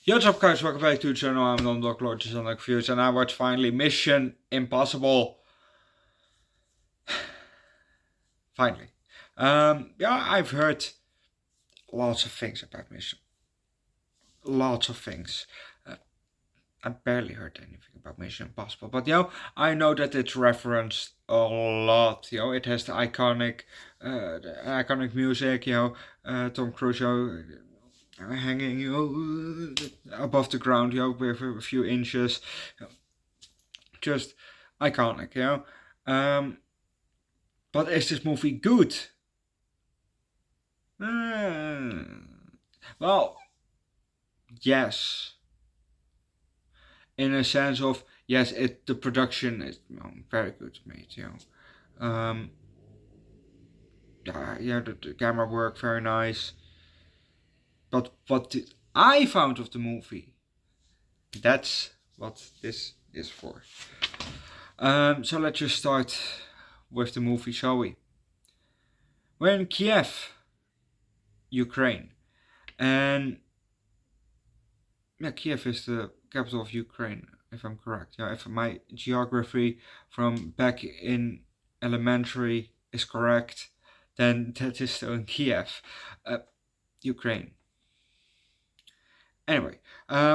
Yo, what's up guys, welcome back to the channel. I'm Underdog Reacts and I watched finally Mission Impossible. Finally. Yeah, I've heard lots of things about Mission. Lots of things. I barely heard anything about Mission Impossible, but I know that it's referenced a lot. It has the iconic music. Tom Cruise, hanging, above the ground, with a few inches. Just iconic, But is this movie good? Well, yes. In a sense of yes, the production is very good made, the camera work very nice. But what I found of the movie, that's what this is for. So let's just start with the movie, shall we? We're in Kiev, Ukraine, and Kiev is the capital of Ukraine, if I'm correct. If my geography from back in elementary is correct, then that is still in Kiev, Ukraine. Anyway,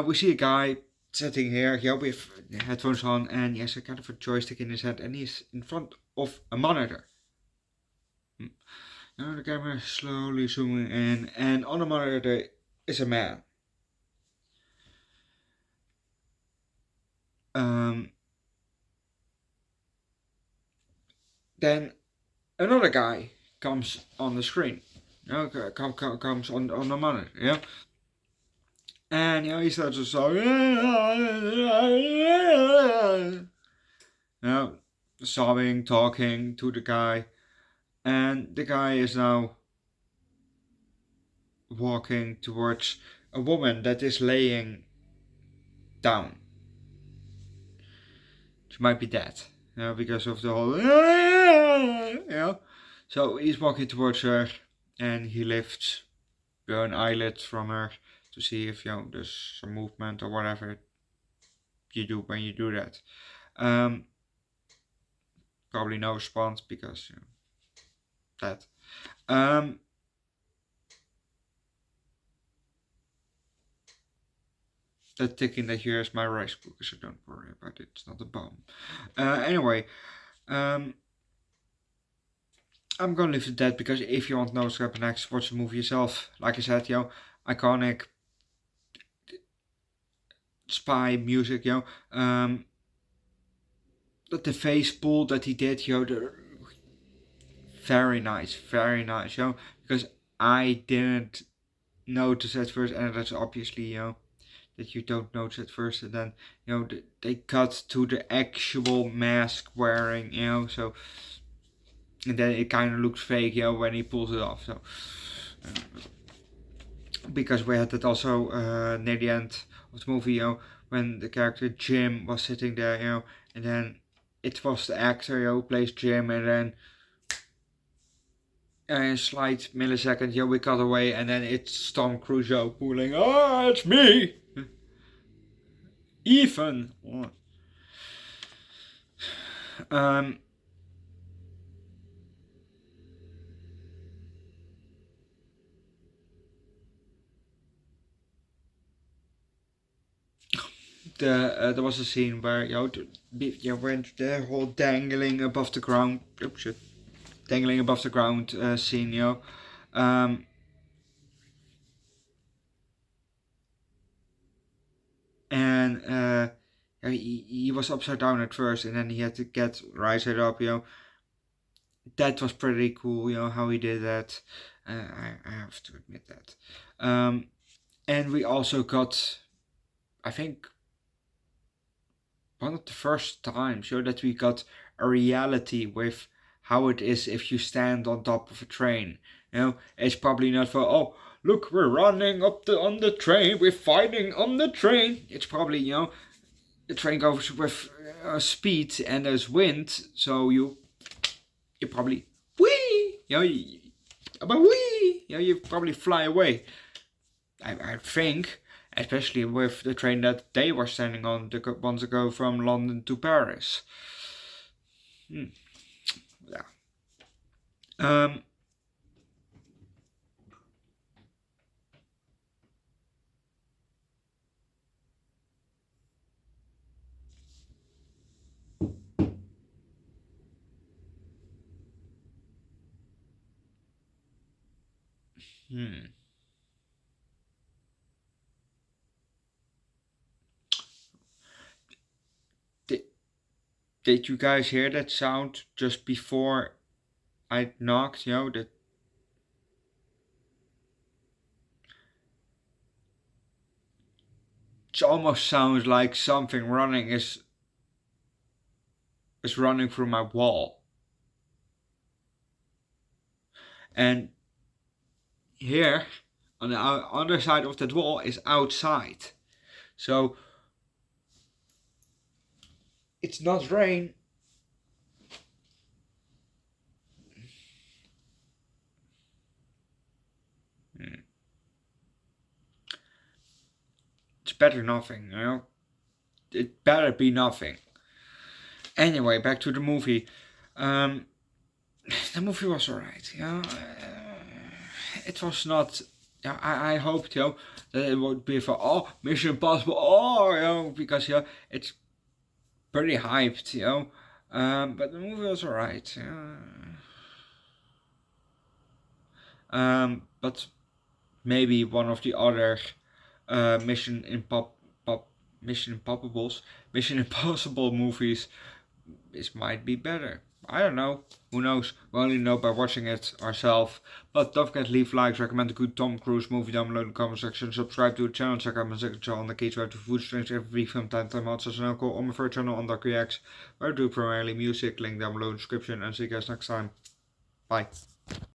we see a guy sitting here, with headphones on, and he has a kind of a joystick in his hand, and he's in front of a monitor. Now the camera is slowly zooming in, and on the monitor there is a man. Then another guy comes on the screen. Comes on the monitor, And he starts to song. Sobbing, talking to the guy. And the guy is now walking towards a woman that is laying down. She might be dead, because of the whole. So he's walking towards her, and he lifts an eyelid from her to see if there's some movement or whatever you do when you do that. Probably no response because that. That ticking that you hear is my rice cooker, so don't worry about it. It's not a bomb. Anyway, I'm gonna leave it at that because if you want to know what's happening next, watch the movie yourself. Like I said, iconic spy music, the face pull that he did, very nice, because I didn't notice at first, and that's obviously, that you don't notice at first, and then they cut to the actual mask wearing, so, and then it kind of looks fake, when he pulls it off. So because we had that also near the end of the movie, when the character Jim was sitting there, and then it was the actor who plays Jim, and then a slight millisecond, we cut away, and then it's Tom Cruise pulling. Oh, it's me. Ethan. There was a scene where went the whole dangling above the ground. Oh shit. Dangling above the ground scene, and he was upside down at first, and then he had to rise it up, That was pretty cool, how he did that. I have to admit that. And we also got, I think, one of the first times, that we got a reality with how it is if you stand on top of a train. It's probably not for, oh, look, we're running on the train, we're fighting on the train. It's probably, the train goes with speed and there's wind, so you probably whee, you probably fly away. I think, especially with the train that they were standing on to want to go from London to Paris. Yeah. Um, hmm. Did, did you guys hear that sound just before I knocked? You know, that it almost sounds like something running is running through my wall. And here, on the other side of that wall, is outside. So it's not rain. It's better nothing, you know? It better be nothing. Anyway, back to the movie. Um, the movie was alright, you know? It was not. Yeah, I hoped, you know, that it would be for Mission Impossible, you know, because it's pretty hyped, you know. But the movie was alright. But maybe one of the other uh, Mission Impop, Mission Impossible movies, this might be better. I don't know. Who knows? We only know by watching it ourselves. But don't forget to leave likes, recommend a good Tom Cruise movie down below in the comment section, subscribe to the channel, check out my second channel on the case where I do food streams every week from time to time. Also, as an uncle on my third channel, Underdog Reacts, where I do primarily music, link down below in the description, and see you guys next time. Bye.